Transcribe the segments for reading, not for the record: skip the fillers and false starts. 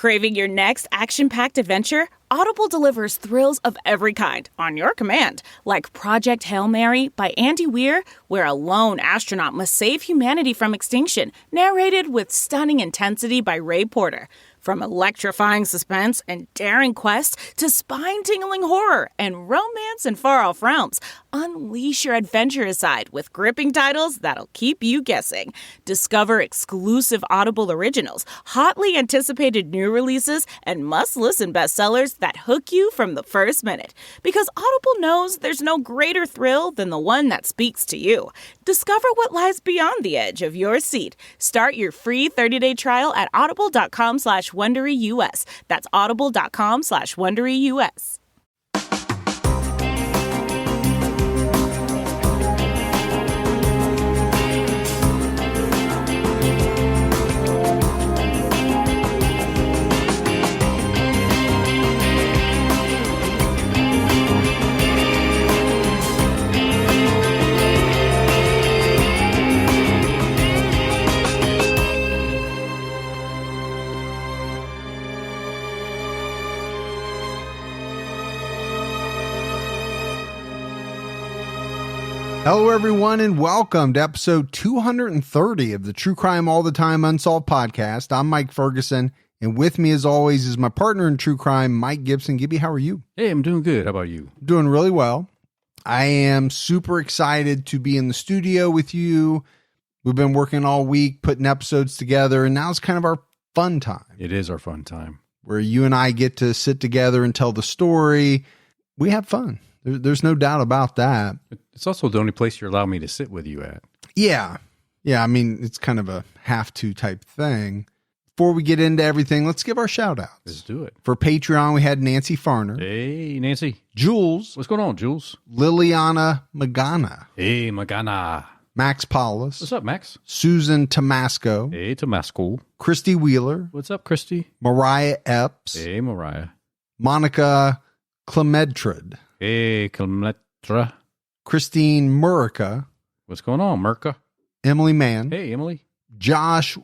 Craving your next action-packed adventure? Audible delivers thrills of every kind on your command, like Project Hail Mary by Andy Weir, where a lone astronaut must save humanity from extinction, narrated with stunning intensity by Ray Porter. From electrifying suspense and daring quest to spine-tingling horror and romance in far-off realms, unleash your adventurous side with gripping titles that'll keep you guessing. Discover exclusive Audible originals, hotly anticipated new releases, and must-listen bestsellers that hook you from the first minute. Because Audible knows there's no greater thrill than the one that speaks to you. Discover what lies beyond the edge of your seat. Start your free 30-day trial at audible.com/WonderyUS. That's audible.com/WonderyUS. Hello, everyone, and welcome to episode 230 of the True Crime All the Time Unsolved podcast. I'm Mike Ferguson, and with me, as always, is my partner in true crime, Mike Gibson. Gibby, how are you? Hey, I'm doing good. How about you? Doing really well. I am super excited to be in the studio with you. We've been working all week, putting episodes together, and now it's kind of our fun time. It is our fun time. Where you and I get to sit together and tell the story. We have fun. There's no doubt about that. It's also the only place you're allowing me to sit with you at. Yeah. Yeah, I mean, it's kind of a have-to type thing. Before we get into everything, let's give our shout-outs. Let's do it. For Patreon, we had Nancy Farner. Hey, Nancy. Jules. What's going on, Jules? Liliana Magana. Hey, Magana. Max Paulus. What's up, Max? Susan Tomasco. Hey, Tomasco. Christy Wheeler. What's up, Christy? Mariah Epps. Hey, Mariah. Monica Clemedtrid. Hey, Clemetra. Christine Murica. What's going on, Merca? Emily Mann. Hey, Emily. Josh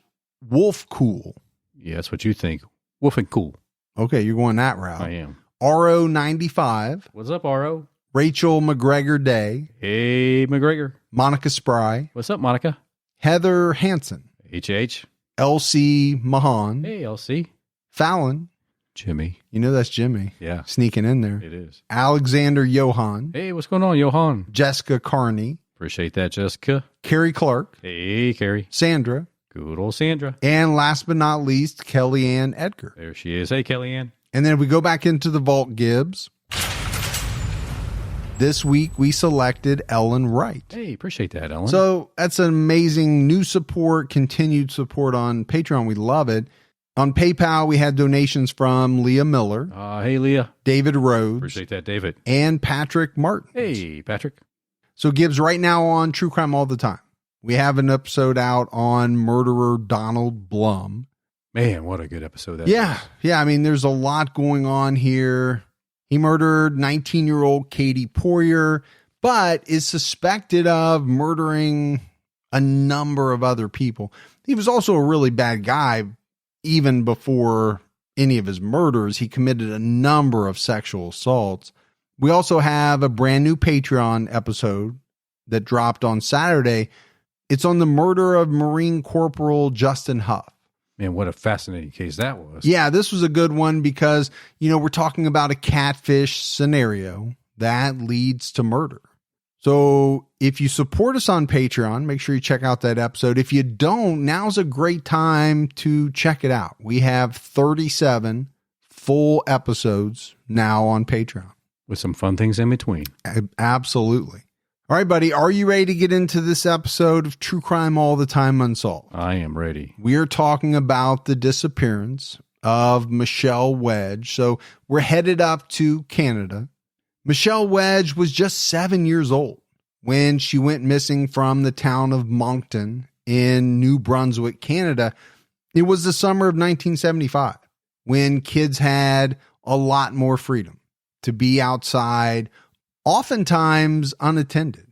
Wolfcool. Yeah, that's what you think. Wolf and cool. Okay, you're going that route. I am. RO95. What's up, RO? Rachel McGregor Day. Hey, McGregor. Monica Spry. What's up, Monica? Heather Hansen. HH. Elsie Mahan. Hey, LC. Fallon. Jimmy. You know that's Jimmy. Yeah. Sneaking in there. It is. Alexander Johan. Hey, what's going on, Johan? Jessica Carney. Appreciate that, Jessica. Carrie Clark. Hey, Carrie. Sandra. Good old Sandra. And last but not least, Kellyanne Edgar. There she is. Hey, Kellyanne. And then if we go back into the vault, Gibbs. This week, we selected Ellen Wright. Hey, appreciate that, Ellen. So that's an amazing new support, continued support on Patreon. We love it. On PayPal, we had donations from Leah Miller. Hey, Leah. David Rhodes. Appreciate that, David. And Patrick Martin. Hey, Patrick. So Gibbs, right now on True Crime All the Time, we have an episode out on murderer Donald Blum. Man, what a good episode that was. Yeah, I mean, there's a lot going on here. He murdered 19-year-old Katie Poirier, but is suspected of murdering a number of other people. He was also a really bad guy. Even before any of his murders, he committed a number of sexual assaults. We also have a brand new Patreon episode that dropped on Saturday. It's on the murder of Marine Corporal Justin Huff. Man, what a fascinating case that was. Yeah, this was a good one because, we're talking about a catfish scenario that leads to murder. So if you support us on Patreon, make sure you check out that episode. If you don't, now's a great time to check it out. We have 37 full episodes now on Patreon. With some fun things in between. Absolutely. All right, buddy. Are you ready to get into this episode of True Crime All the Time Unsolved? I am ready. We are talking about the disappearance of Michelle Wedge. So we're headed up to Canada. Michelle Wedge was just 7 years old when she went missing from the town of Moncton in New Brunswick, Canada. It was the summer of 1975 when kids had a lot more freedom to be outside, oftentimes unattended.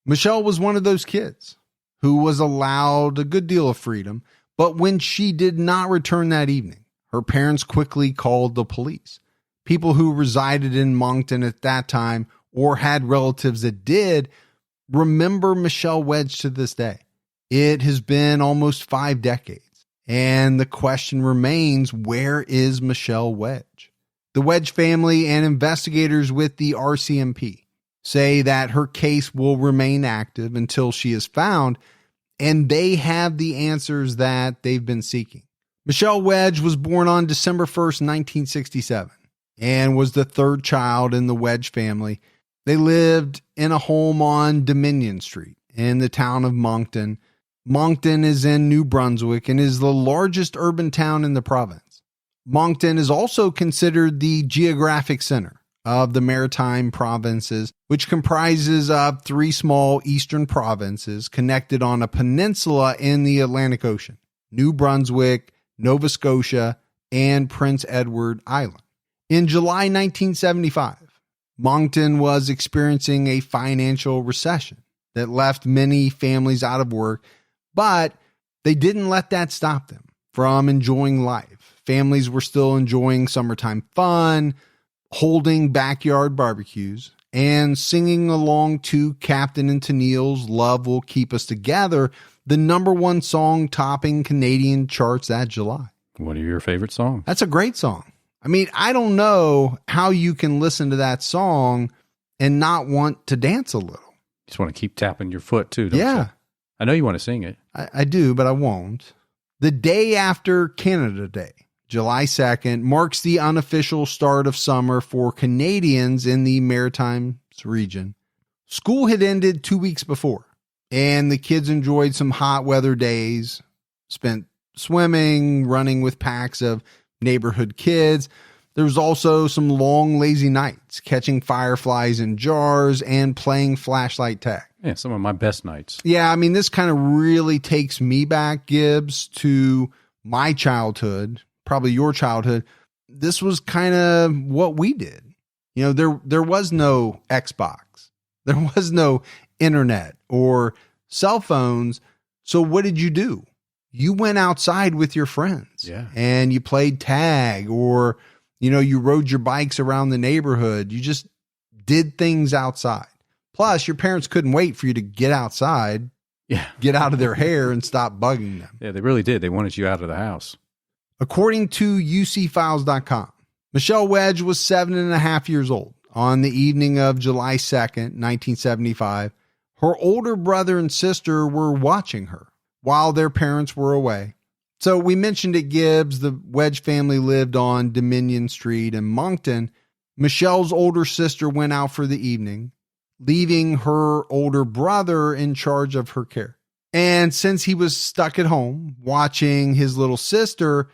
Michelle was one of those kids who was allowed a good deal of freedom, but when she did not return that evening, her parents quickly called the police. People who resided in Moncton at that time or had relatives that did remember Michelle Wedge to this day. It has been almost 5 decades, and the question remains, where is Michelle Wedge? The Wedge family and investigators with the RCMP say that her case will remain active until she is found, and they have the answers that they've been seeking. Michelle Wedge was born on December 1st, 1967, and was the third child in the Wedge family. They lived in a home on Dominion Street in the town of Moncton. Moncton is in New Brunswick and is the largest urban town in the province. Moncton is also considered the geographic center of the Maritime provinces, which comprises of 3 small eastern provinces connected on a peninsula in the Atlantic Ocean: New Brunswick, Nova Scotia, and Prince Edward Island. In July 1975, Moncton was experiencing a financial recession that left many families out of work, but they didn't let that stop them from enjoying life. Families were still enjoying summertime fun, holding backyard barbecues, and singing along to Captain and Tennille's "Love Will Keep Us Together," the #1 song topping Canadian charts that July. What are your favorite songs? That's a great song. I mean, I don't know how you can listen to that song and not want to dance a little. You just want to keep tapping your foot too, don't you? I know you want to sing it. I do, but I won't. The day after Canada Day, July 2nd, marks the unofficial start of summer for Canadians in the Maritime region. School had ended 2 weeks before, and the kids enjoyed some hot weather days, spent swimming, running with packs of neighborhood kids. There was also some long, lazy nights, catching fireflies in jars and playing flashlight tag. Yeah, some of my best nights. Yeah, I mean, this kind of really takes me back, Gibbs, to my childhood, probably your childhood. This was kind of what we did. You know, there was no Xbox. There was no internet or cell phones. So what did you do? You went outside with your friends, and you played tag, or, you know, you rode your bikes around the neighborhood. You just did things outside. Plus, your parents couldn't wait for you to get outside, get out of their hair and stop bugging them. Yeah, they really did. They wanted you out of the house. According to UCfiles.com, Michelle Wedge was 7.5 years old on the evening of July 2nd, 1975. Her older brother and sister were watching her while their parents were away. So we mentioned at Gibbs, the Wedge family lived on Dominion Street in Moncton. Michelle's older sister went out for the evening, leaving her older brother in charge of her care. And since he was stuck at home watching his little sister,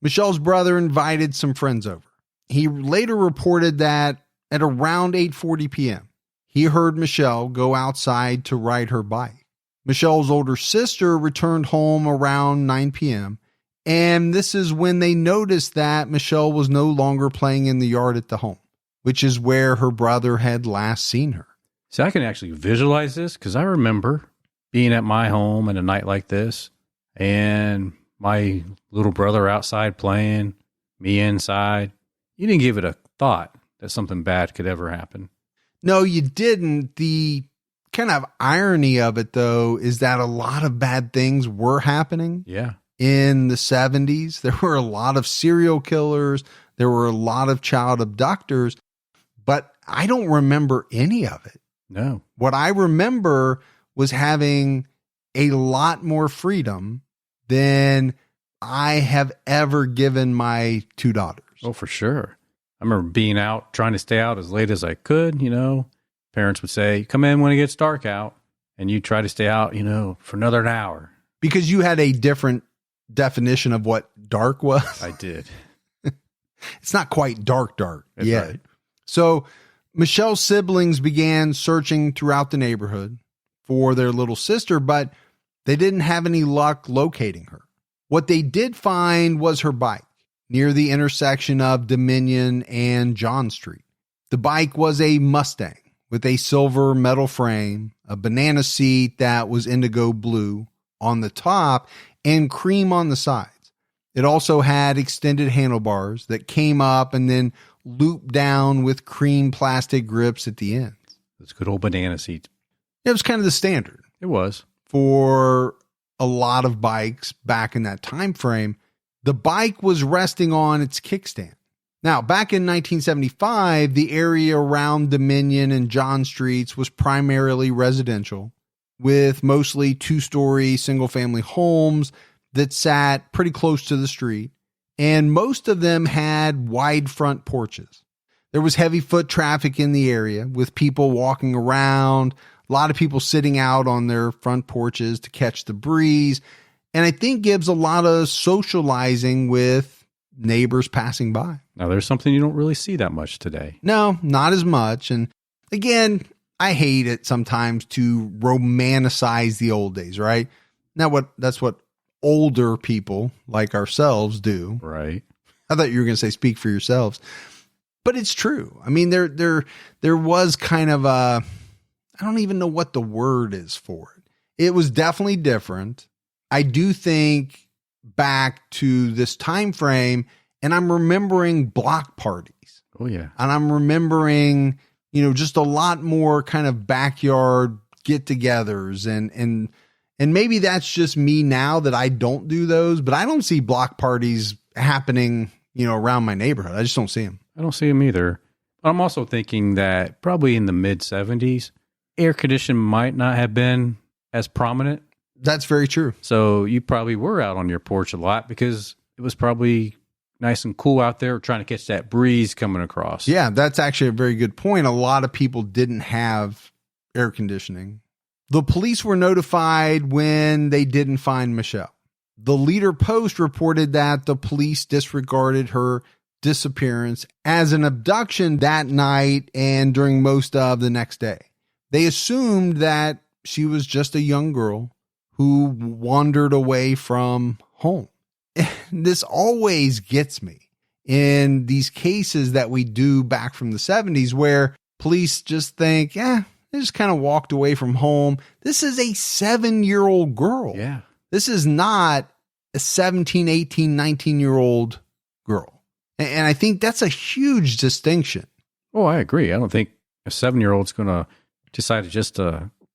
Michelle's brother invited some friends over. He later reported that at around 8:40 p.m., he heard Michelle go outside to ride her bike. Michelle's older sister returned home around 9 p.m., and this is when they noticed that Michelle was no longer playing in the yard at the home, which is where her brother had last seen her. See, I can actually visualize this because I remember being at my home in a night like this, and my little brother outside playing, me inside. You didn't give it a thought that something bad could ever happen. No, you didn't. The kind of irony of it, though, is that a lot of bad things were happening. Yeah. In the 70s, there were a lot of serial killers. There were a lot of child abductors, but I don't remember any of it. No. What I remember was having a lot more freedom than I have ever given my 2 daughters. Oh, for sure. I remember being out, trying to stay out as late as I could, you know. Parents would say, come in when it gets dark out. And you try to stay out, you know, for another hour. Because you had a different definition of what dark was. I did. It's not quite dark That's yet. right. So Michelle's siblings began searching throughout the neighborhood for their little sister, but they didn't have any luck locating her. What they did find was her bike near the intersection of Dominion and John Street. The bike was a Mustang with a silver metal frame, a banana seat that was indigo blue on the top, and cream on the sides. It also had extended handlebars that came up and then looped down with cream plastic grips at the ends. Those good old banana seats. It was kind of the standard. It was. For a lot of bikes back in that time frame. The bike was resting on its kickstand. Now, back in 1975, the area around Dominion and John Streets was primarily residential, with mostly two-story single-family homes that sat pretty close to the street, and most of them had wide front porches. There was heavy foot traffic in the area, with people walking around, a lot of people sitting out on their front porches to catch the breeze, and I think gives a lot of socializing with neighbors passing by. Now, there's something you don't really see that much today. No, not as much. And again, I hate it sometimes to romanticize the old days, right? That's what older people like ourselves do. Right. I thought you were going to say speak for yourselves. But it's true. I mean, there was kind of a, I don't even know what the word is for it. It was definitely different. I do think back to this time frame, and I'm remembering block parties. Oh yeah. And I'm remembering, just a lot more kind of backyard get-togethers, and maybe that's just me now that I don't do those, but I don't see block parties happening, around my neighborhood. I just don't see them. I don't see them either. I'm also thinking that probably in the mid 70s, air conditioning might not have been as prominent. That's very true. So you probably were out on your porch a lot because it was probably nice and cool out there trying to catch that breeze coming across. Yeah, that's actually a very good point. A lot of people didn't have air conditioning. The police were notified when they didn't find Michelle. The Leader Post reported that the police disregarded her disappearance as an abduction that night and during most of the next day. They assumed that she was just a young girl who wandered away from home. This always gets me in these cases that we do back from the 70s where police just think, they just kind of walked away from home. This is a 7-year-old girl. Yeah. This is not a 17, 18, 19-year-old girl. And I think that's a huge distinction. Oh, I agree. I don't think a 7-year-old's going to decide to just,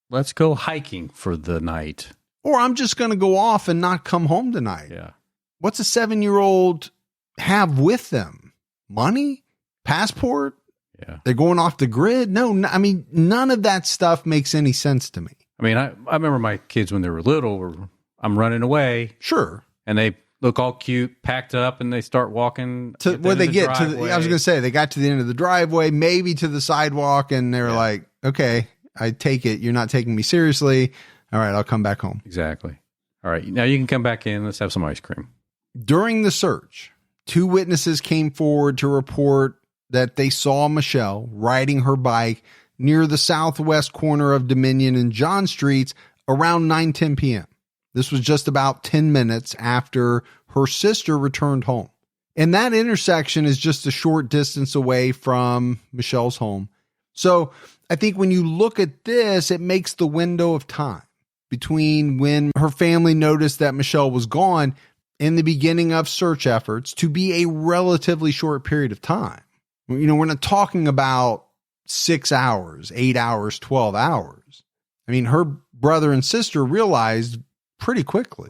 let's go hiking for the night. Or I'm just going to go off and not come home tonight. Yeah. What's a 7-year-old have with them? Money? Passport? Yeah. They're going off the grid? No, I mean, none of that stuff makes any sense to me. I mean, I remember my kids when they were little, I'm running away. Sure. And they look all cute, packed up, and they start walking to where they get to. I was going to say, they got to the end of the driveway, maybe to the sidewalk, and they're like, okay, I take it. You're not taking me seriously. All right, I'll come back home. Exactly. All right, now you can come back in. Let's have some ice cream. During the search, 2 witnesses came forward to report that they saw Michelle riding her bike near the southwest corner of Dominion and John Streets around 9:10 p.m. This was just about 10 minutes after her sister returned home. And that intersection is just a short distance away from Michelle's home. So I think when you look at this, it makes the window of time between when her family noticed that Michelle was gone and the beginning of search efforts to be a relatively short period of time. We're not talking about 6 hours, 8 hours, 12 hours. I mean, her brother and sister realized pretty quickly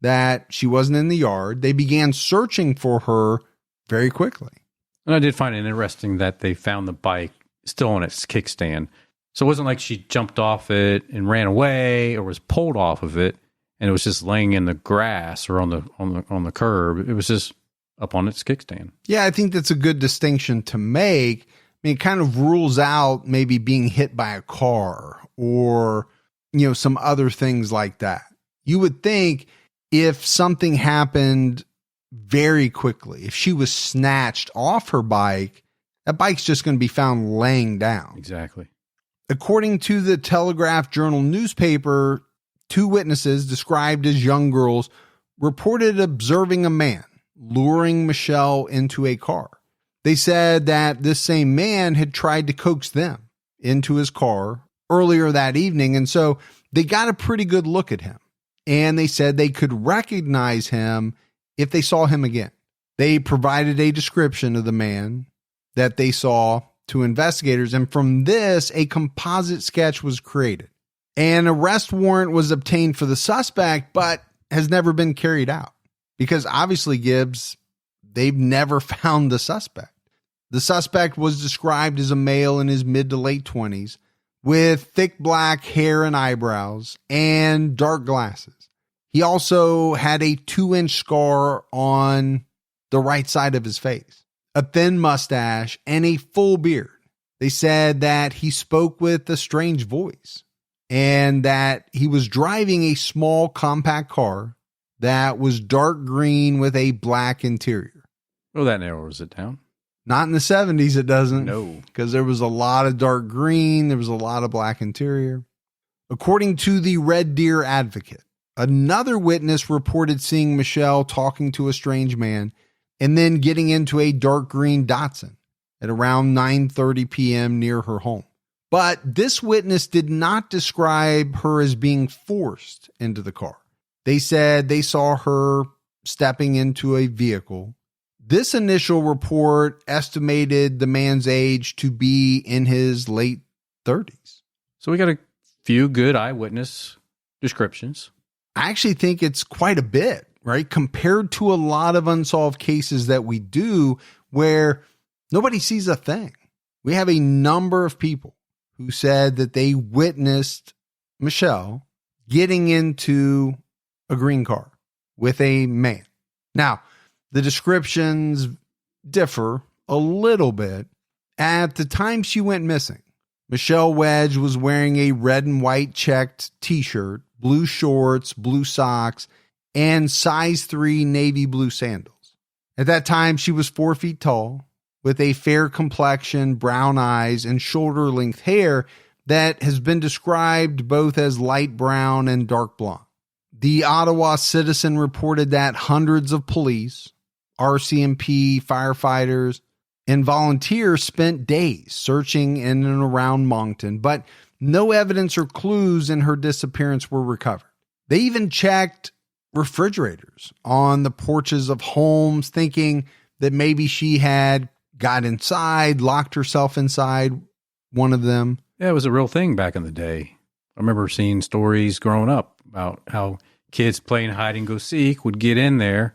that she wasn't in the yard. They began searching for her very quickly. And I did find it interesting that they found the bike still on its kickstand. So it wasn't like she jumped off it and ran away or was pulled off of it and it was just laying in the grass or on the curb. It was just up on its kickstand. Yeah, I think that's a good distinction to make. I mean, it kind of rules out maybe being hit by a car or, some other things like that. You would think if something happened very quickly, if she was snatched off her bike, that bike's just going to be found laying down. Exactly. According to the Telegraph Journal newspaper, 2 witnesses described as young girls reported observing a man luring Michelle into a car. They said that this same man had tried to coax them into his car earlier that evening, and so they got a pretty good look at him. And they said they could recognize him if they saw him again. They provided a description of the man that they saw to investigators, and from this, a composite sketch was created. An arrest warrant was obtained for the suspect, but has never been carried out because obviously, Gibbs, they've never found the suspect. The suspect was described as a male in his mid to late 20s with thick black hair and eyebrows and dark glasses. He also had a 2-inch scar on the right side of his face, a thin mustache, and a full beard. They said that he spoke with a strange voice and that he was driving a small compact car that was dark green with a black interior. Oh, that narrows it down. Not in the 70s, it doesn't. No. Because there was a lot of dark green. There was a lot of black interior. According to the Red Deer Advocate, another witness reported seeing Michelle talking to a strange man and then getting into a dark green Datsun at around 9:30 p.m. near her home. But this witness did not describe her as being forced into the car. They said they saw her stepping into a vehicle. This initial report estimated the man's age to be in his late 30s. So we got a few good eyewitness descriptions. I actually think it's quite a bit, right? Compared to a lot of unsolved cases that we do where nobody sees a thing. We have a number of people who said that they witnessed Michelle getting into a green car with a man. Now, the descriptions differ a little bit. At the time she went missing, Michelle Wedge was wearing a red and white checked t-shirt, blue shorts, blue socks, and size 3 navy blue sandals. At that time, she was 4 feet tall, with a fair complexion, brown eyes, and shoulder-length hair that has been described both as light brown and dark blonde. The Ottawa Citizen reported that hundreds of police, RCMP, firefighters, and volunteers spent days searching in and around Moncton, but no evidence or clues in her disappearance were recovered. They even checked refrigerators on the porches of homes, thinking that maybe she had got inside, locked herself inside one of them. Yeah, it was a real thing back in the day. I remember seeing stories growing up about how kids playing hide and go seek would get in there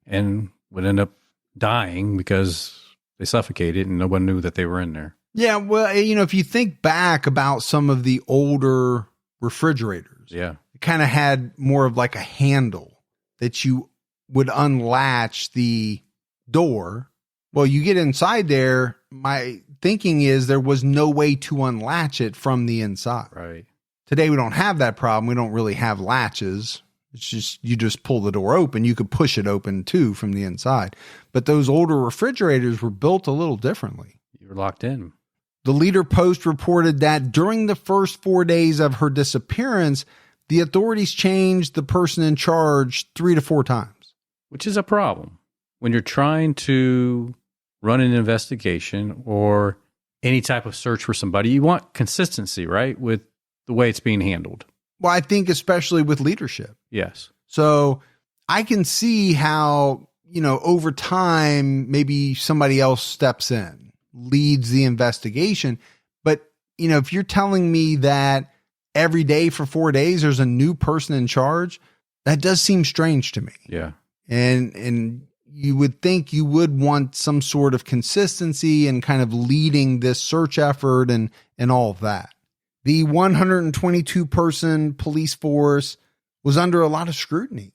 and would end up dying because they suffocated and no one knew that they were in there. Yeah, well, if you think back about some of the older refrigerators, yeah, it kind of had more of like a handle that you would unlatch the door. Well, you get inside there, my thinking is there was no way to unlatch it from the inside. Right. Today, we don't have that problem. We don't really have latches. It's just, you just pull the door open. You could push it open too from the inside. But those older refrigerators were built a little differently. You were locked in. The Leader Post reported that during the first 4 days of her disappearance, the authorities changed the person in charge 3 to 4 times. Which is a problem. When you're trying to run an investigation or any type of search for somebody, you want consistency, right? With the way it's being handled. Well, I think especially with leadership. Yes. So I can see how, over time, maybe somebody else steps in, leads the investigation. But, if you're telling me that every day for 4 days, there's a new person in charge, that does seem strange to me. Yeah. And you would think you would want some sort of consistency and kind of leading this search effort and all of that. The 122-person police force was under a lot of scrutiny.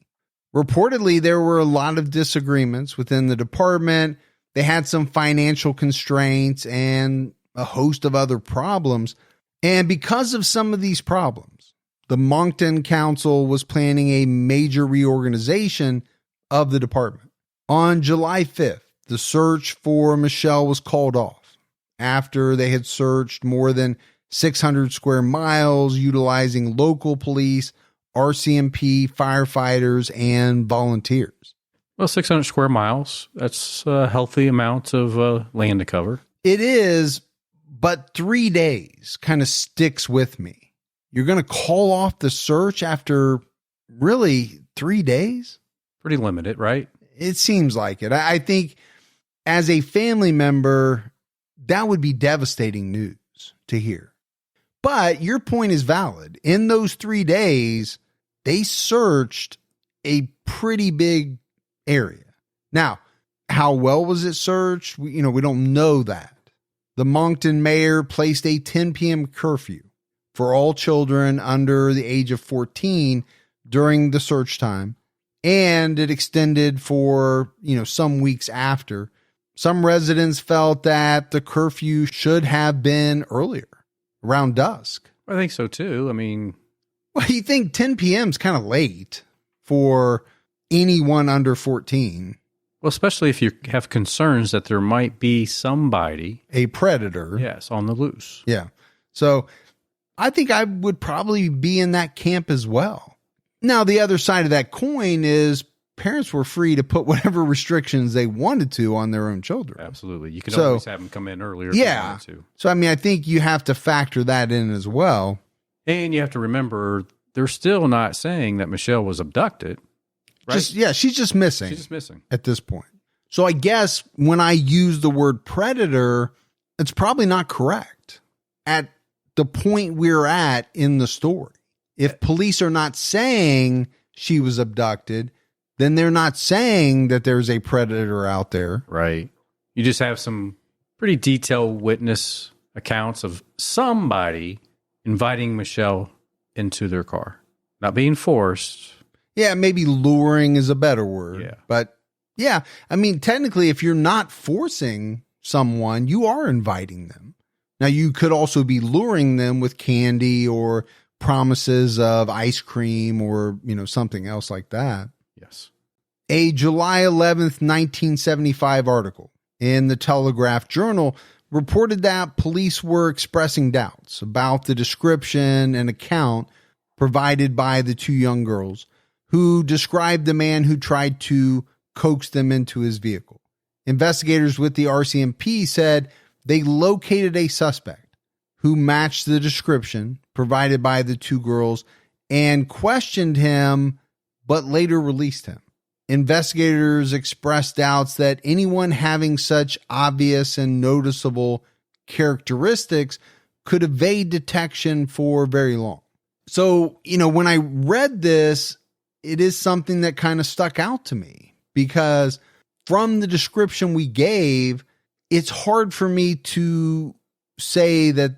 Reportedly, there were a lot of disagreements within the department. They had some financial constraints and a host of other problems. And because of some of these problems, the Moncton Council was planning a major reorganization of the department. On July 5th, the search for Michelle was called off after they had searched more than 600 square miles utilizing local police, RCMP, firefighters, and volunteers. Well, 600 square miles, that's a healthy amount of land to cover. It is, but 3 days kind of sticks with me. You're going to call off the search after really 3 days? Pretty limited, right? It seems like it. I think as a family member, that would be devastating news to hear. But your point is valid. In those 3 days, they searched a pretty big area. Now, how well was it searched? We don't know that. The Moncton mayor placed a 10 p.m. curfew for all children under the age of 14 during the search time, and it extended for, some weeks after. Some residents felt that the curfew should have been earlier, around dusk. I think so too. I mean, well, you think 10 p.m. is kind of late for anyone under 14. Well, especially if you have concerns that there might be somebody, a predator. Yes, on the loose. Yeah. So I think I would probably be in that camp as well. Now, the other side of that coin is parents were free to put whatever restrictions they wanted to on their own children. Absolutely. You could always have them come in earlier if you wanted to. So, I think you have to factor that in as well. And you have to remember, they're still not saying that Michelle was abducted. Right? She's just missing. She's just missing at this point. So I guess when I use the word predator, it's probably not correct at the point we're at in the story. If police are not saying she was abducted, then they're not saying that there's a predator out there. Right. You just have some pretty detailed witness accounts of somebody inviting Michelle into their car. Not being forced. Yeah, maybe luring is a better word. Yeah. But yeah, technically, if you're not forcing someone, you are inviting them. Now, you could also be luring them with candy or promises of ice cream or, something else like that. Yes. A July 11th, 1975 article in the Telegraph Journal reported that police were expressing doubts about the description and account provided by the two young girls, who described the man who tried to coax them into his vehicle. Investigators with the RCMP said they located a suspect who matched the description provided by the two girls and questioned him, but later released him. Investigators expressed doubts that anyone having such obvious and noticeable characteristics could evade detection for very long. So, when I read this, it is something that kind of stuck out to me because from the description we gave, it's hard for me to say that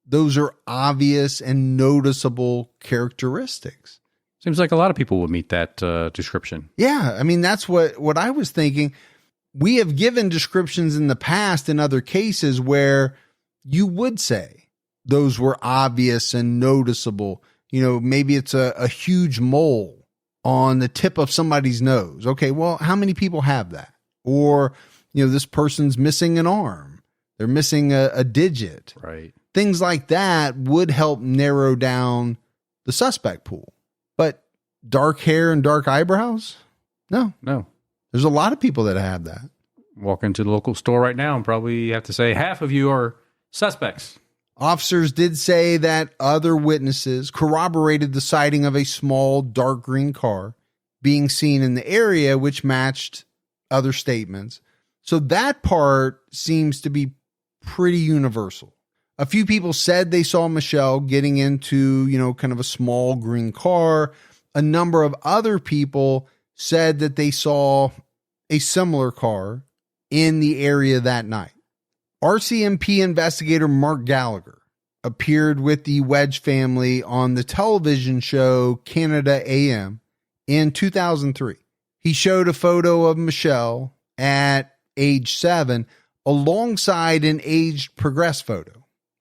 those are obvious and noticeable characteristics. Seems like a lot of people would meet that description. Yeah, that's what I was thinking. We have given descriptions in the past in other cases where you would say those were obvious and noticeable. Maybe it's a huge mole on the tip of somebody's nose. Okay, well, how many people have that? Or, this person's missing an arm. They're missing a digit. Right. Things like that would help narrow down the suspect pool. But dark hair and dark eyebrows? No. There's a lot of people that have that. Walk into the local store right now and probably have to say half of you are suspects. Officers did say that other witnesses corroborated the sighting of a small dark green car being seen in the area, which matched other statements. So that part seems to be pretty universal. A few people said they saw Michelle getting into, kind of a small green car. A number of other people said that they saw a similar car in the area that night. RCMP investigator Mark Gallagher appeared with the Wedge family on the television show Canada AM in 2003. He showed a photo of Michelle at age 7 alongside an aged progress photo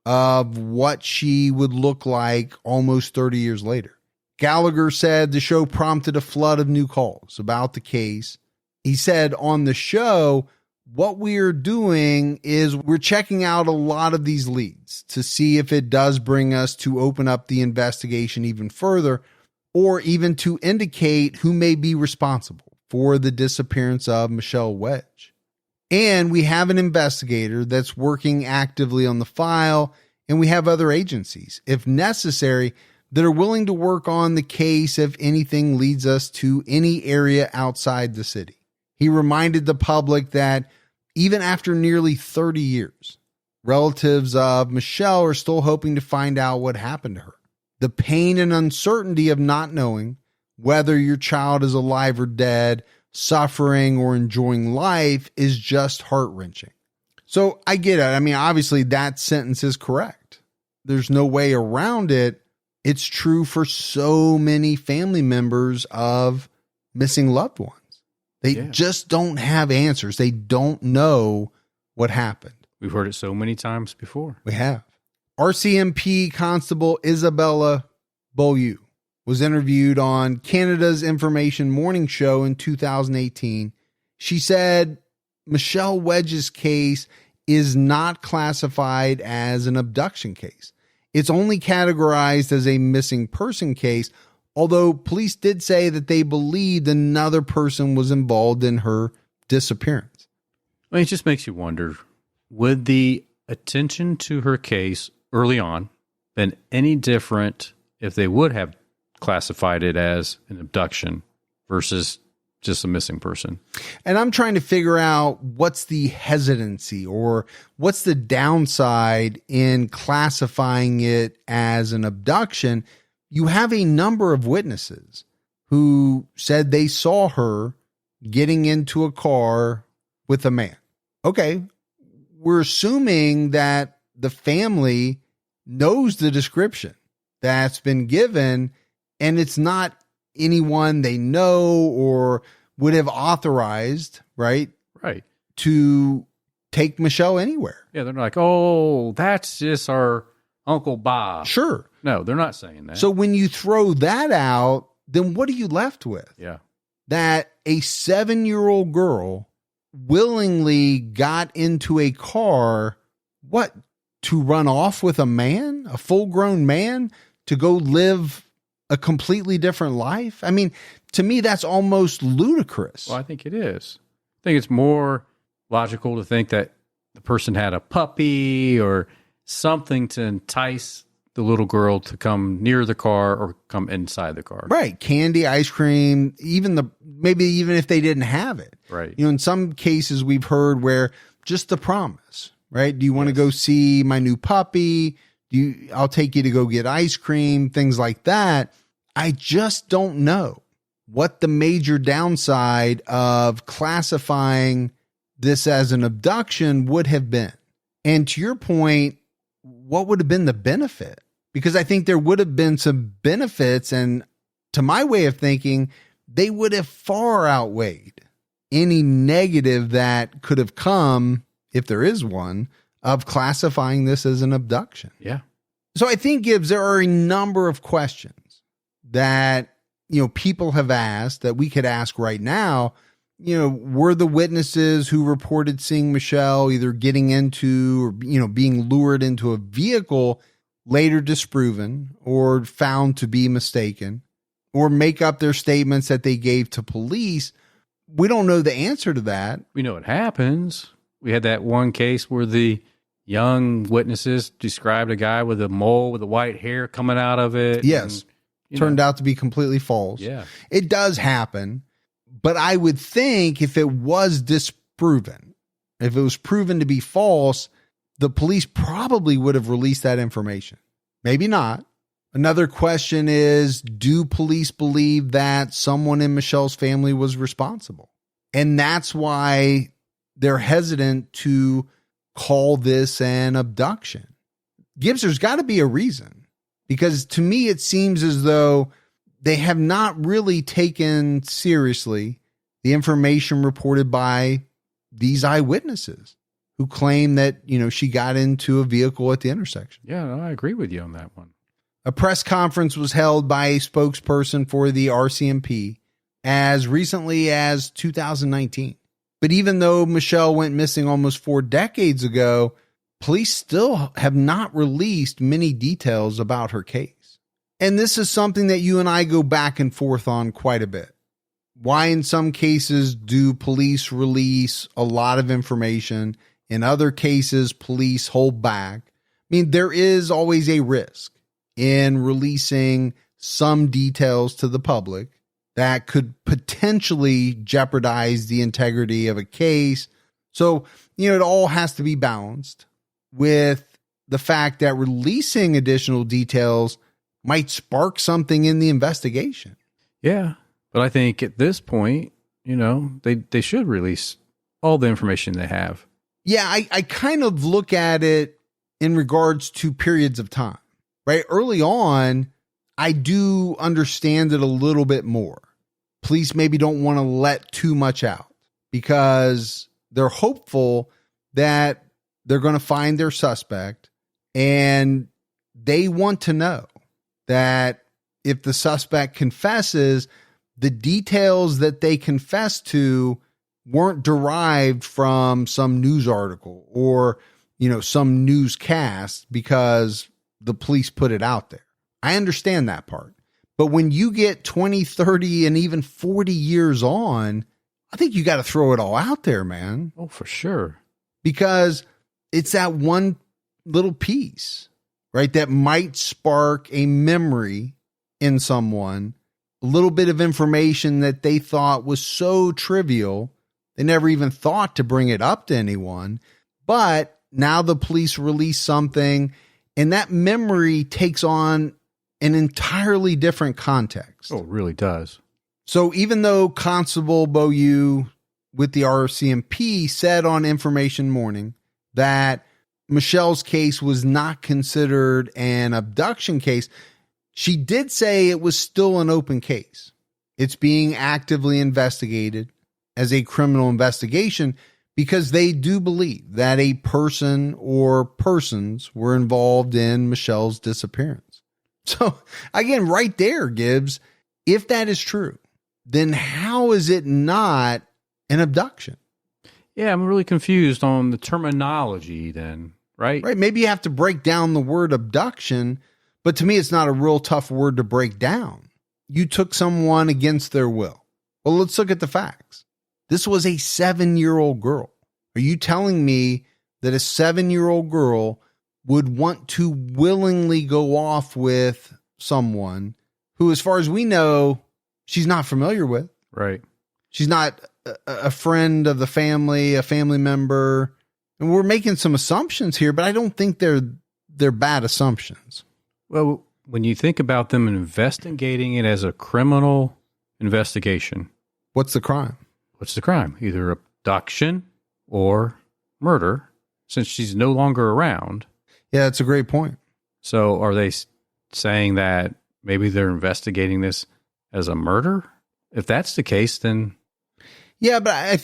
of what she would look like almost 30 years later. Gallagher said the show prompted a flood of new calls about the case. He said on the show, what we're doing is we're checking out a lot of these leads to see if it does bring us to open up the investigation even further, or even to indicate who may be responsible for the disappearance of Michelle Wedge. And we have an investigator that's working actively on the file, and we have other agencies, if necessary, that are willing to work on the case if anything leads us to any area outside the city. He reminded the public that even after nearly 30 years, relatives of Michelle are still hoping to find out what happened to her. The pain and uncertainty of not knowing whether your child is alive or dead, suffering or enjoying life is just heart-wrenching. So I get it. I mean, obviously that sentence is correct. There's no way around it. It's true for so many family members of missing loved ones. They just don't have answers. They don't know what happened. We've heard it so many times before. We have. RCMP Constable Isabella Beaulieu was interviewed on Canada's Information Morning Show in 2018. She said Michelle Wedge's case is not classified as an abduction case. It's only categorized as a missing person case, although police did say that they believed another person was involved in her disappearance. I mean, it just makes you wonder, would the attention to her case early on been any different if they would have classified it as an abduction versus just a missing person? And I'm trying to figure out what's the hesitancy or what's the downside in classifying it as an abduction. You have a number of witnesses who said they saw her getting into a car with a man. Okay, we're assuming that the family knows the description that's been given, and it's not anyone they know or would have authorized, right? Right. To take Michelle anywhere. Yeah, they're not like, oh, that's just our Uncle Bob. Sure. No, they're not saying that. So when you throw that out, then what are you left with? Yeah. That a 7-year-old girl willingly got into a car, what, to run off with a man, a full-grown man, to go live a completely different life? I mean, to me, that's almost ludicrous. Well, I think it is. I think it's more logical to think that the person had a puppy or something to entice the little girl to come near the car or come inside the car. Right. Candy, ice cream, maybe even if they didn't have it. Right. You know, in some cases we've heard where just the promise, right? Do you want to go see my new puppy? I'll take you to go get ice cream, things like that. I just don't know what the major downside of classifying this as an abduction would have been. And to your point, what would have been the benefit? Because I think there would have been some benefits, and to my way of thinking, they would have far outweighed any negative that could have come, if there is one, of classifying this as an abduction. Yeah. So I think, Gibbs, there are a number of questions that, people have asked that we could ask right now. Were the witnesses who reported seeing Michelle either getting into or, being lured into a vehicle later disproven or found to be mistaken or make up their statements that they gave to police? We don't know the answer to that. We know it happens. We had that one case where the young witnesses described a guy with a mole with the white hair coming out of it. Yes. Turned out to be completely false. Yeah. It does happen. But I would think if it was disproven, if it was proven to be false, the police probably would have released that information. Maybe not. Another question is, do police believe that someone in Michelle's family was responsible? And that's why they're hesitant to call this an abduction. Gibbs, there's got to be a reason. Because to me, it seems as though they have not really taken seriously the information reported by these eyewitnesses who claim that, she got into a vehicle at the intersection. Yeah, no, I agree with you on that one. A press conference was held by a spokesperson for the RCMP as recently as 2019. But even though Michelle went missing almost 4 decades ago, police still have not released many details about her case. And this is something that you and I go back and forth on quite a bit. Why in some cases do police release a lot of information? In other cases, police hold back. I mean, there is always a risk. in releasing some details to the public that could potentially jeopardize the integrity of a case. So, it all has to be balanced with the fact that releasing additional details might spark something in the investigation. Yeah. But I think at this point, they should release all the information they have. Yeah, I kind of look at it in regards to periods of time, right? Early on, I do understand it a little bit more. Police maybe don't want to let too much out because they're hopeful that they're going to find their suspect, and they want to know that if the suspect confesses, the details that they confess to weren't derived from some news article or, some newscast because the police put it out there. I understand that part. But when you get 20, 30, and even 40 years on, I think you got to throw it all out there, man. Oh, for sure. Because it's that one little piece, right, that might spark a memory in someone, a little bit of information that they thought was so trivial, they never even thought to bring it up to anyone. But now the police release something, and that memory takes on an entirely different context. Oh, it really does. So even though Constable Beaulieu with the RCMP said on Information Morning that Michelle's case was not considered an abduction case, she did say it was still an open case. It's being actively investigated as a criminal investigation because they do believe that a person or persons were involved in Michelle's disappearance. So again, right there, Gibbs, if that is true, then how is it not an abduction? Yeah, I'm really confused on the terminology then, right? Right. Maybe you have to break down the word abduction, but to me, it's not a real tough word to break down. You took someone against their will. Well, let's look at the facts. This was a 7-year-old girl. Are you telling me that a 7-year-old girl would want to willingly go off with someone who, as far as we know, she's not familiar with? Right. She's not a friend of the family, a family member. And we're making some assumptions here, but I don't think they're bad assumptions. Well, when you think about them investigating it as a criminal investigation, what's the crime? What's the crime? Either abduction or murder, since she's no longer around. Yeah, that's a great point. So are they saying that maybe they're investigating this as a murder? If that's the case, then... Yeah, but I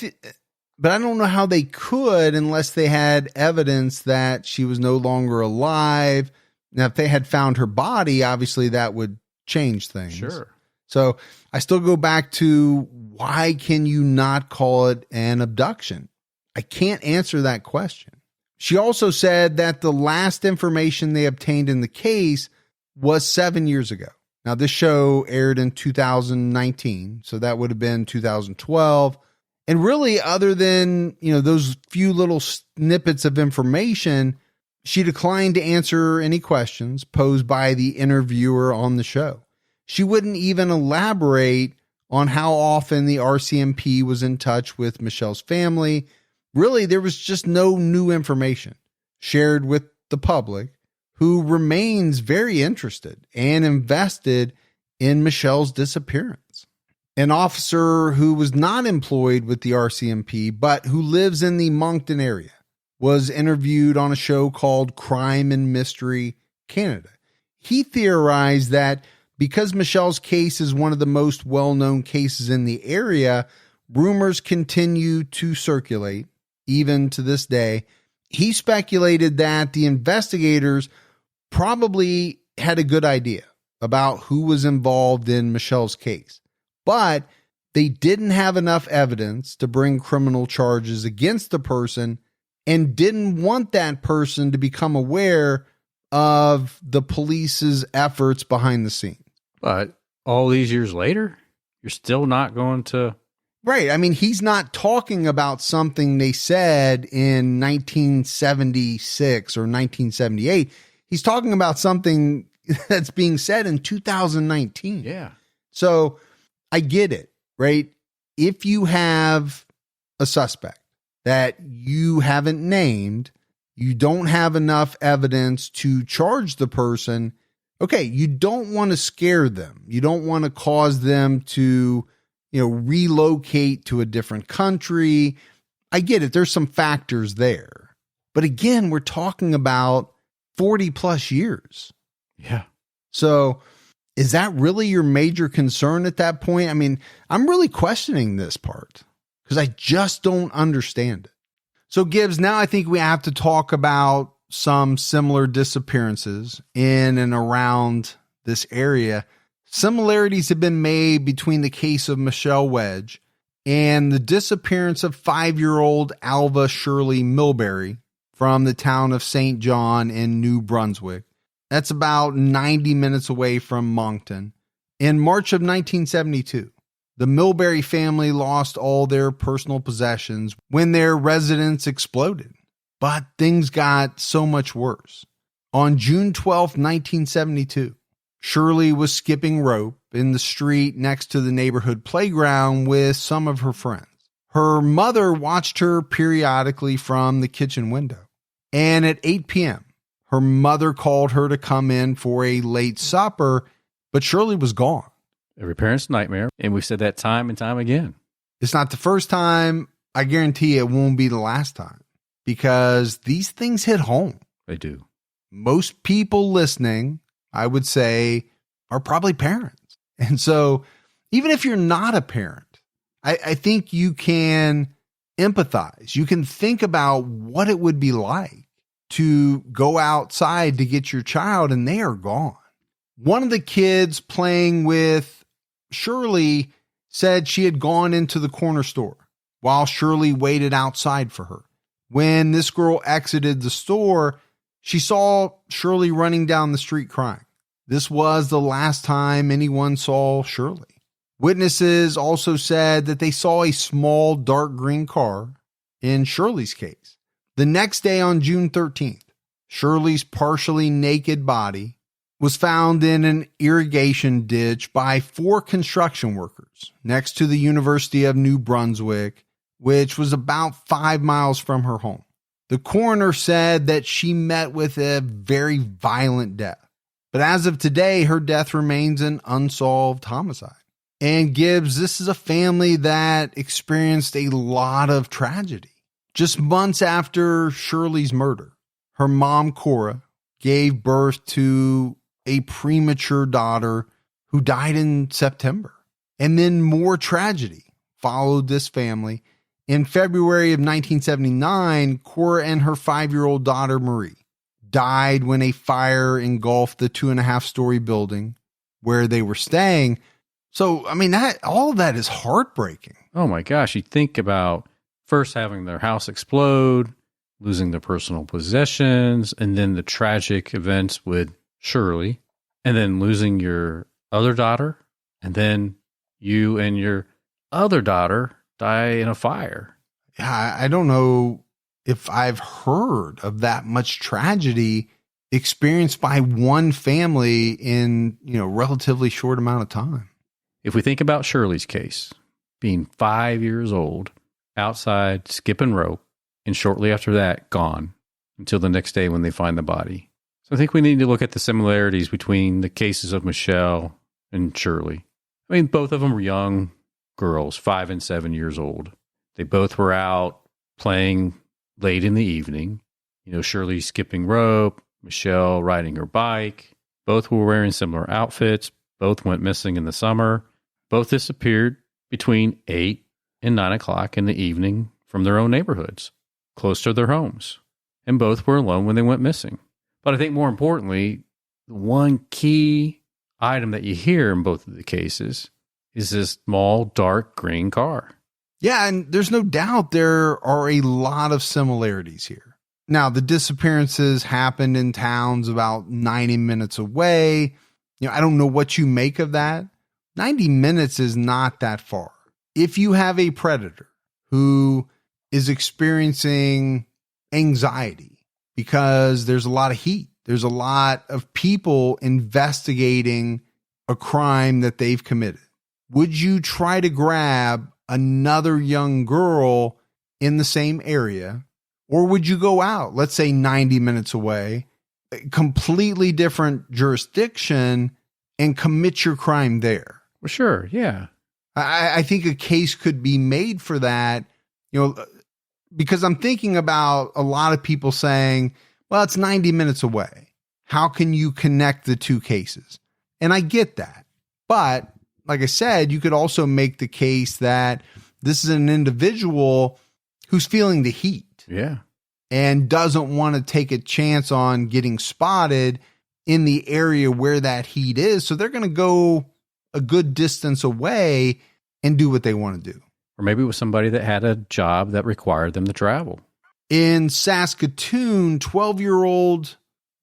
don't know how they could unless they had evidence that she was no longer alive. Now, if they had found her body, obviously that would change things. Sure. So I still go back to, why can you not call it an abduction? I can't answer that question. She also said that the last information they obtained in the case was 7 years ago. Now, this show aired in 2019, so that would have been 2012. And really, other than, those few little snippets of information, she declined to answer any questions posed by the interviewer on the show. She wouldn't even elaborate on how often the RCMP was in touch with Michelle's family. Really, there was just no new information shared with the public, who remains very interested and invested in Michelle's disappearance. An officer who was not employed with the RCMP, but who lives in the Moncton area, was interviewed on a show called Crime and Mystery Canada. He theorized that because Michelle's case is one of the most well-known cases in the area, rumors continue to circulate, even to this day. He speculated that the investigators probably had a good idea about who was involved in Michelle's case, but they didn't have enough evidence to bring criminal charges against the person and didn't want that person to become aware of the police's efforts behind the scenes. But all these years later, you're still not going to... Right. I mean, he's not talking about something they said in 1976 or 1978. He's talking about something that's being said in 2019. Yeah. So I get it, right? If you have a suspect that you haven't named, you don't have enough evidence to charge the person. Okay, you don't want to scare them. You don't want to cause them to, relocate to a different country. I get it. There's some factors there. But again, we're talking about 40 plus years. Yeah. So is that really your major concern at that point? I mean, I'm really questioning this part because I just don't understand it. So Gibbs, now I think we have to talk about some similar disappearances in and around this area. Similarities have been made between the case of Michelle Wedge and the disappearance of 5-year-old Alva Shirley Milbury from the town of St. John in New Brunswick. That's about 90 minutes away from Moncton. In March of 1972, the Milbury family lost all their personal possessions when their residence exploded. But things got so much worse. On June 12, 1972, Shirley was skipping rope in the street next to the neighborhood playground with some of her friends. Her mother watched her periodically from the kitchen window. And at 8 p.m., her mother called her to come in for a late supper, but Shirley was gone. Every parent's nightmare. And we've said that time and time again. It's not the first time. I guarantee it won't be the last time because these things hit home. They do. Most people listening, I would say, are probably parents. And so even if you're not a parent, I think you can empathize. You can think about what it would be like to go outside to get your child and they are gone. One of the kids playing with Shirley said she had gone into the corner store while Shirley waited outside for her. When this girl exited the store, she saw Shirley running down the street crying. This was the last time anyone saw Shirley. Witnesses also said that they saw a small dark green car in Shirley's case. The next day on June 13th, Shirley's partially naked body was found in an irrigation ditch by 4 construction workers next to the University of New Brunswick, which was about 5 miles from her home. The coroner said that she met with a very violent death. But as of today, her death remains an unsolved homicide. And Gibbs, this is a family that experienced a lot of tragedy. Just months after Shirley's murder, her mom, Cora, gave birth to a premature daughter who died in September. And then more tragedy followed this family. In February of 1979, Cora and her 5-year-old daughter, Marie, died when a fire engulfed the 2.5-story building where they were staying. So, I mean, all of that is heartbreaking. Oh my gosh. You think about first having their house explode, losing their personal possessions, and then the tragic events with Shirley, and then losing your other daughter, and then you and your other daughter die in a fire. Yeah, I don't know if I've heard of that much tragedy experienced by one family in, relatively short amount of time. If we think about Shirley's case, being 5 years old, outside, skipping rope, and shortly after that, gone until the next day when they find the body. So I think we need to look at the similarities between the cases of Michelle and Shirley. I mean, both of them were young girls, 5 and 7 years old. They both were out playing late in the evening. Shirley skipping rope, Michelle riding her bike. Both were wearing similar outfits. Both went missing in the summer. Both disappeared between 8 and 9 o'clock in the evening from their own neighborhoods, close to their homes. And both were alone when they went missing. But I think more importantly, the one key item that you hear in both of the cases is this small, dark green car. Yeah, and there's no doubt there are a lot of similarities here. Now, the disappearances happened in towns about 90 minutes away. I don't know what you make of that. 90 minutes is not that far. If you have a predator who is experiencing anxiety because there's a lot of heat. There's a lot of people investigating a crime that they've committed. Would you try to grab another young girl in the same area? Or would you go out, let's say 90 minutes away, completely different jurisdiction, and commit your crime there? Well, sure, yeah. I think a case could be made for that, because I'm thinking about a lot of people saying, well, it's 90 minutes away. How can you connect the two cases? And I get that. But like I said, you could also make the case that this is an individual who's feeling the heat. Yeah. And doesn't want to take a chance on getting spotted in the area where that heat is. So they're going to go a good distance away and do what they want to do. Or maybe it was somebody that had a job that required them to travel. In Saskatoon, 12-year-old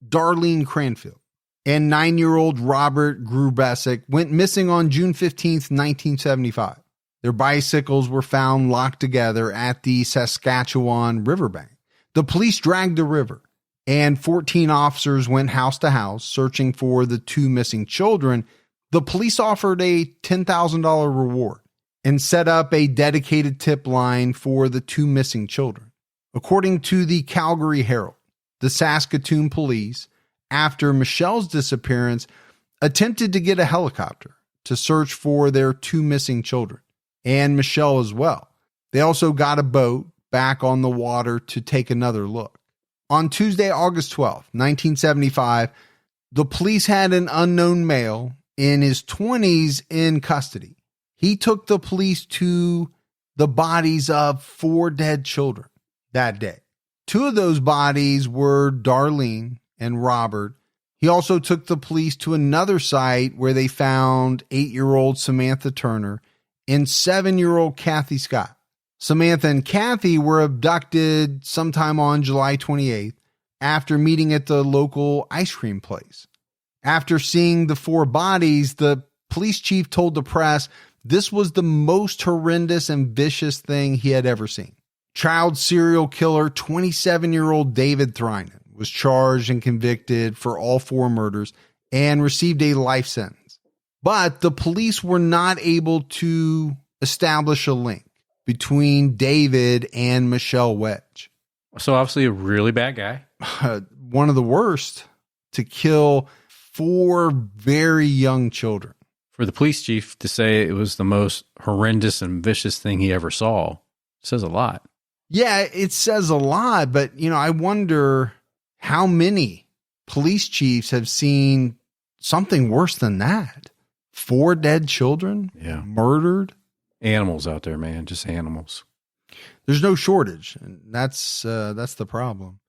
Darlene Cranfield and 9-year-old Robert Grubesic went missing on June 15th, 1975. Their bicycles were found locked together at the Saskatchewan riverbank. The police dragged the river, and 14 officers went house to house searching for the two missing children. The police offered a $10,000 reward and set up a dedicated tip line for the two missing children. According to the Calgary Herald, the Saskatoon police, after Michelle's disappearance, attempted to get a helicopter to search for their two missing children, and Michelle as well. They also got a boat back on the water to take another look. On Tuesday, August 12th, 1975, the police had an unknown male in his 20s in custody. He took the police to the bodies of 4 dead children that day. 2 of those bodies were Darlene and Robert. He also took the police to another site where they found 8-year-old Samantha Turner and 7-year-old Kathy Scott. Samantha and Kathy were abducted sometime on July 28th after meeting at the local ice cream place. After seeing the 4 bodies, the police chief told the press this was the most horrendous and vicious thing he had ever seen. Child serial killer 27-year-old David Thrynan was charged and convicted for all 4 murders and received a life sentence. But the police were not able to establish a link between David and Michelle Wedge. So obviously a really bad guy. One of the worst to kill 4 very young children. For the police chief to say it was the most horrendous and vicious thing he ever saw says a lot. Yeah, it says a lot, but I wonder how many police chiefs have seen something worse than that. 4 dead children, murdered. Animals out there, man, just animals. There's no shortage, and that's the problem.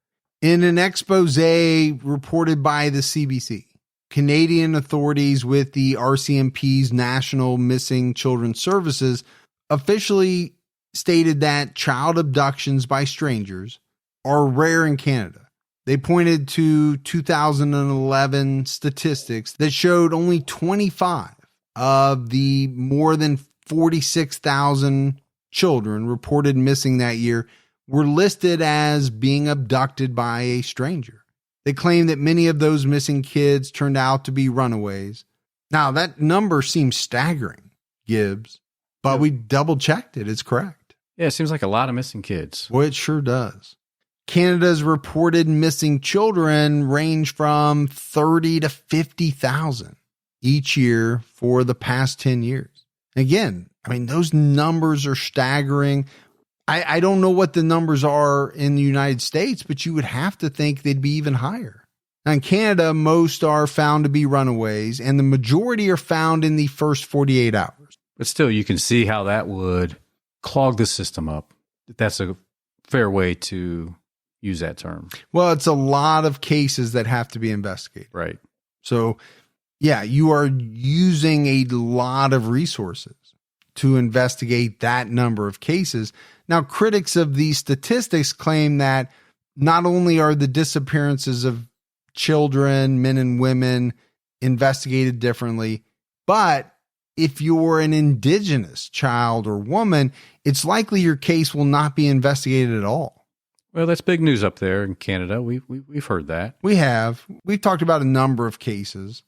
In an expose reported by the CBC, Canadian authorities with the RCMP's National Missing Children Services officially stated that child abductions by strangers are rare in Canada. They pointed to 2011 statistics that showed only 25 of the more than 46,000 children reported missing that year were listed as being abducted by a stranger. They claim that many of those missing kids turned out to be runaways. Now, that number seems staggering, Gibbs, but we double-checked it. It's correct. Yeah, it seems like a lot of missing kids. Well, it sure does. Canada's reported missing children range from 30 to 50,000 each year for the past 10 years. Again, those numbers are staggering. I don't know what the numbers are in the United States, but you would have to think they'd be even higher. Now, in Canada, most are found to be runaways, and the majority are found in the first 48 hours. But still, you can see how that would clog the system up. That's a fair way to use that term. Well, it's a lot of cases that have to be investigated. Right. So, yeah, you are using a lot of resources to investigate that number of cases. Now, critics of these statistics claim that not only are the disappearances of children, men and women, investigated differently, but if you're an Indigenous child or woman, it's likely your case will not be investigated at all. Well, that's big news up there in Canada. We've heard that. We have. We've talked about a number of cases.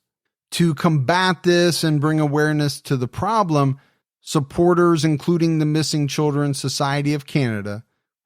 To combat this and bring awareness to the problem, supporters, including the Missing Children Society of Canada,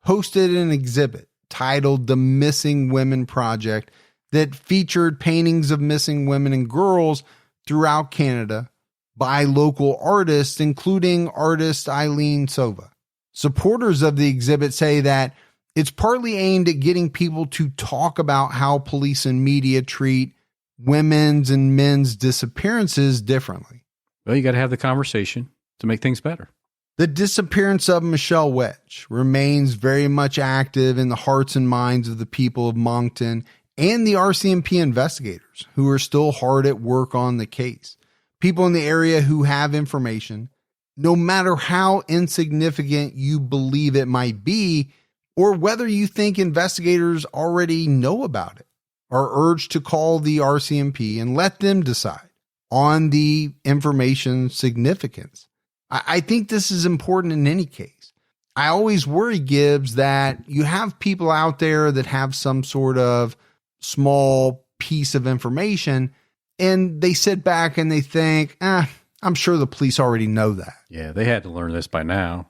hosted an exhibit titled The Missing Women Project that featured paintings of missing women and girls throughout Canada by local artists, including artist Eileen Sova. Supporters of the exhibit say that it's partly aimed at getting people to talk about how police and media treat women's and men's disappearances differently. Well, you got to have the conversation to make things better. The disappearance of Michelle Wedge remains very much active in the hearts and minds of the people of Moncton and the RCMP investigators who are still hard at work on the case. People in the area who have information, no matter how insignificant you believe it might be, or whether you think investigators already know about it, are urged to call the RCMP and let them decide on the information's significance. I think this is important in any case. I always worry, Gibbs, that you have people out there that have some sort of small piece of information and they sit back and they think, I'm sure the police already know that. Yeah, they had to learn this by now.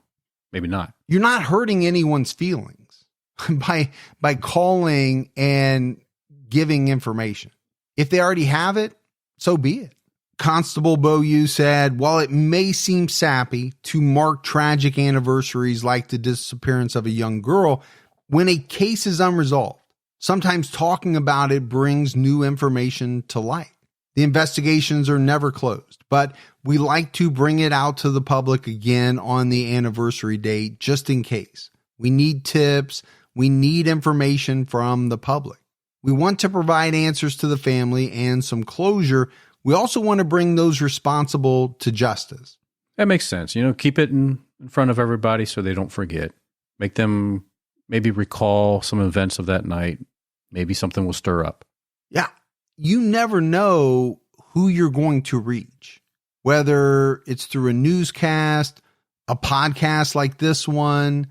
Maybe not. You're not hurting anyone's feelings by calling and giving information. If they already have it, so be it. Constable Beaulieu said, while it may seem sappy to mark tragic anniversaries like the disappearance of a young girl, when a case is unresolved, sometimes talking about it brings new information to light. The investigations are never closed, but we like to bring it out to the public again on the anniversary date, just in case. We need tips. We need information from the public. We want to provide answers to the family and some closure. We also want to bring those responsible to justice. That makes sense. Keep it in front of everybody so they don't forget. Make them maybe recall some events of that night. Maybe something will stir up. Yeah. You never know who you're going to reach, whether it's through a newscast, a podcast like this one,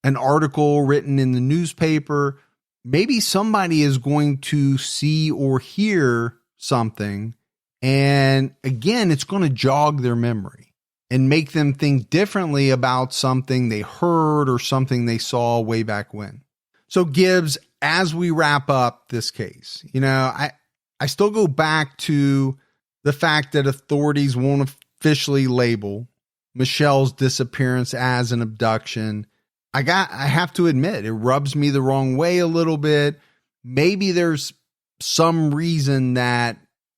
an article written in the newspaper. Maybe somebody is going to see or hear something. And again, it's going to jog their memory and make them think differently about something they heard or something they saw way back when. So Gibbs, as we wrap up this case, I still go back to the fact that authorities won't officially label Michelle's disappearance as an abduction. I have to admit, it rubs me the wrong way a little bit. Maybe there's some reason that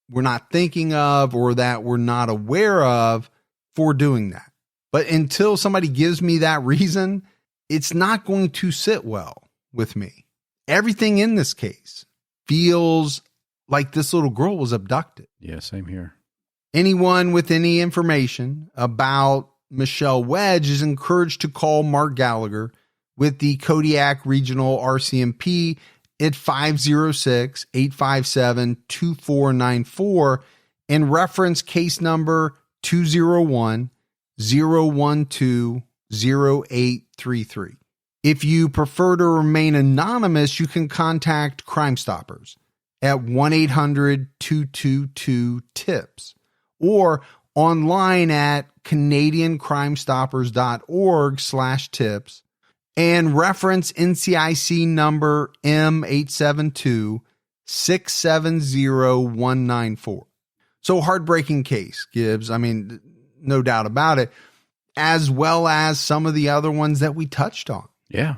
we're not thinking of or that we're not aware of for doing that. But until somebody gives me that reason, it's not going to sit well with me. Everything in this case feels like this little girl was abducted. Yeah, same here. Anyone with any information about Michelle Wedge is encouraged to call Mark Gallagher with the Kodiak Regional RCMP at 506-857-2494 and reference case number 201-012-0833. If you prefer to remain anonymous, you can contact Crime Stoppers at 1-800-222-TIPS or online at canadiancrimestoppers.org/tips and reference NCIC number M872-670194. So heartbreaking case, Gibbs. I mean, no doubt about it, as well as some of the other ones that we touched on. Yeah.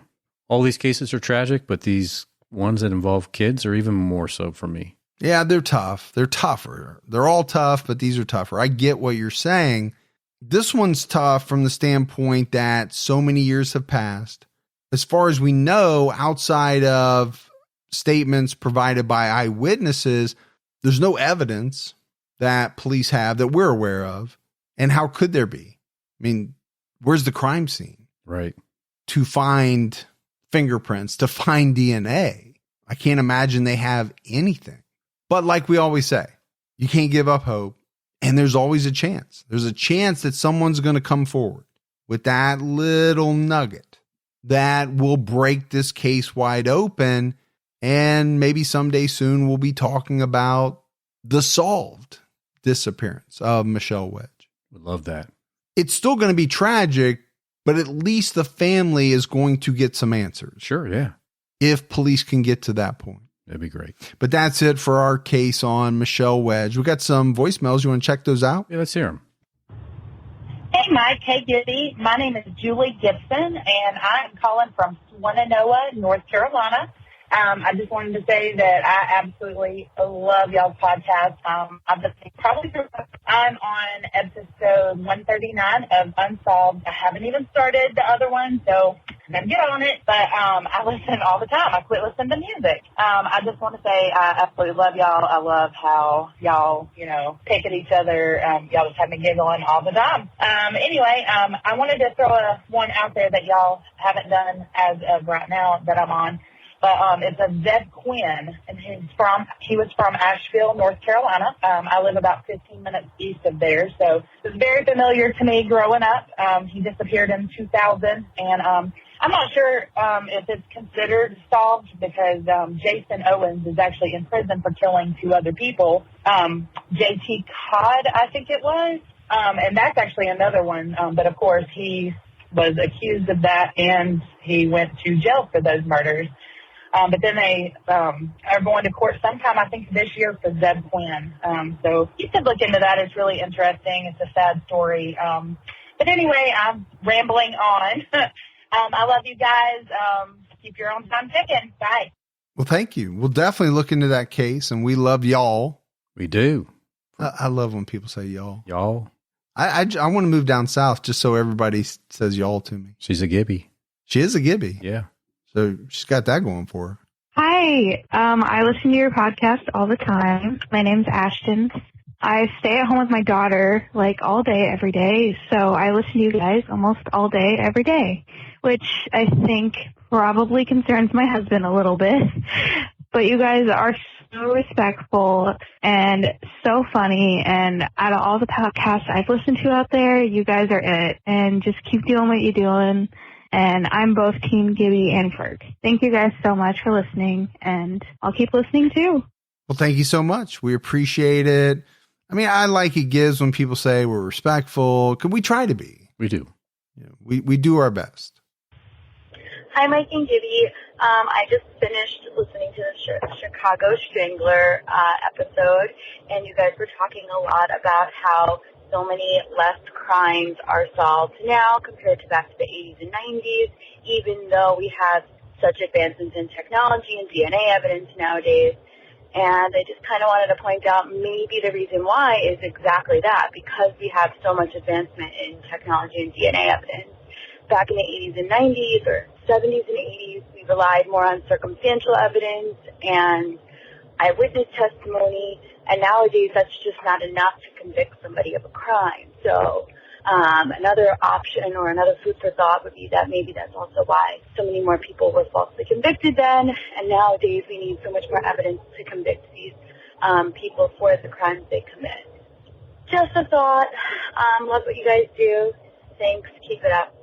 All these cases are tragic, but these ones that involve kids are even more so for me. Yeah, they're tough. They're tougher. They're all tough, but these are tougher. I get what you're saying. This one's tough from the standpoint that so many years have passed. As far as we know, outside of statements provided by eyewitnesses, there's no evidence that police have that we're aware of. And how could there be? I mean, where's the crime scene? Right. To find fingerprints, to find DNA. I can't imagine they have anything. But like we always say, you can't give up hope. And there's always a chance. There's a chance that someone's going to come forward with that little nugget that will break this case wide open. And maybe someday soon we'll be talking about the solved disappearance of Michelle Wedge. Would love that. It's still going to be tragic, but at least the family is going to get some answers. Sure, yeah. If police can get to that point. That'd be great. But that's it for our case on Michelle Wedge. We got some voicemails. You want to check those out? Yeah, let's hear them. Hey, Mike. Hey, Gibby. My name is Julie Gibson, and I'm calling from Swannanoa, North Carolina. I just wanted to say that I absolutely love y'all's podcast. I've been probably through. I'm on episode 139 of Unsolved. I haven't even started the other one, so I'm going to get on it. But I listen all the time. I quit listening to music. I just want to say I absolutely love y'all. I love how y'all, pick at each other. Y'all just have me giggling all the time. Anyway, I wanted to throw one out there that y'all haven't done as of right now that I'm on. But it's a Zeb Quinn, and he was from Asheville, North Carolina. I live about 15 minutes east of there, so it was very familiar to me growing up. He disappeared in 2000, and I'm not sure if it's considered solved because Jason Owens is actually in prison for killing 2 other people. J.T. Codd, I think it was, and that's actually another one. But, of course, he was accused of that, and he went to jail for those murders. But then they are going to court sometime, I think, this year for Zeb Quinn. So you could look into that. It's really interesting. It's a sad story. But anyway, I'm rambling on. I love you guys. Keep your own time ticking. Bye. Well, thank you. We'll definitely look into that case, and we love y'all. We do. I love when people say y'all. Y'all. I want to move down south just so everybody says y'all to me. She's a Gibby. She is a Gibby. Yeah. So she's got that going for her. Hi. I listen to your podcast all the time. My name's Ashton. I stay at home with my daughter all day, every day. So I listen to you guys almost all day, every day, which I think probably concerns my husband a little bit. But you guys are so respectful and so funny. And out of all the podcasts I've listened to out there, you guys are it. And just keep doing what you're doing. And I'm both Team Gibby and Kirk. Thank you guys so much for listening, and I'll keep listening too. Well, thank you so much. We appreciate it. I mean, I like it gives when people say we're respectful. Could we try to be? We do. We do our best. Hi, Mike and Gibby. I just finished listening to the Chicago Strangler episode, and you guys were talking a lot about how so many less crimes are solved now compared to back to the 80s and 90s, even though we have such advancements in technology and DNA evidence nowadays. And I just kind of wanted to point out maybe the reason why is exactly that, because we have so much advancement in technology and DNA evidence. Back in the 80s and 90s or 70s and 80s, we relied more on circumstantial evidence and eyewitness testimony, and nowadays that's just not enough to convict somebody of a crime. So another option or another food for thought would be that maybe that's also why so many more people were falsely convicted then, and nowadays we need so much more evidence to convict these people for the crimes they commit. Just a thought. Love what you guys do. Thanks. Keep it up.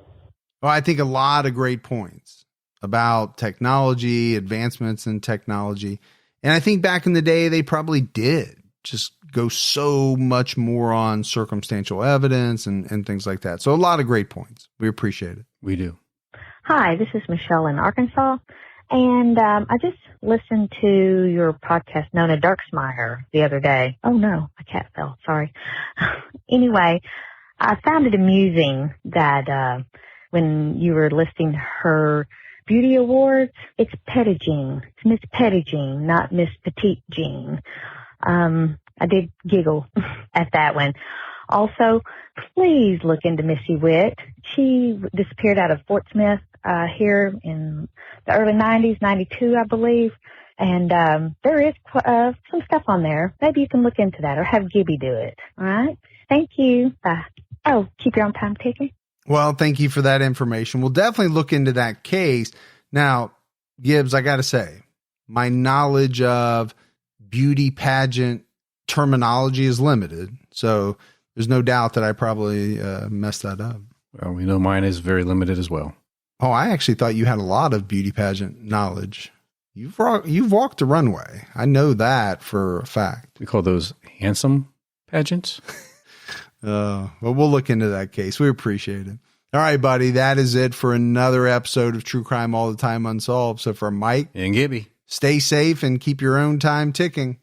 Well, I think a lot of great points about technology, advancements in technology. And I think back in the day, they probably did just go so much more on circumstantial evidence and things like that. So a lot of great points. We appreciate it. We do. Hi, this is Michelle in Arkansas. And I just listened to your podcast, Nona Dirksmeyer, the other day. Oh, no, my cat fell. Sorry. Anyway, I found it amusing that when you were listing her beauty awards, it's Pettigene. It's Miss Pettigene, not Miss Petite Jean. I did giggle at that one. Also, please look into Missy Witt. She disappeared out of Fort Smith here in the early 90s, 92, I believe. And there is some stuff on there. Maybe you can look into that or have Gibby do it. All right? Thank you. Bye. Oh, keep your own time ticking. Well, thank you for that information. We'll definitely look into that case. Now, Gibbs, I got to say, my knowledge of beauty pageant terminology is limited. So there's no doubt that I probably messed that up. Well, we know mine is very limited as well. Oh, I actually thought you had a lot of beauty pageant knowledge. You've walked the runway. I know that for a fact. We call those handsome pageants. Well, we'll look into that case. We appreciate it. All right, buddy. That is it for another episode of True Crime All the Time Unsolved. So for Mike and Gibby, stay safe and keep your own time ticking.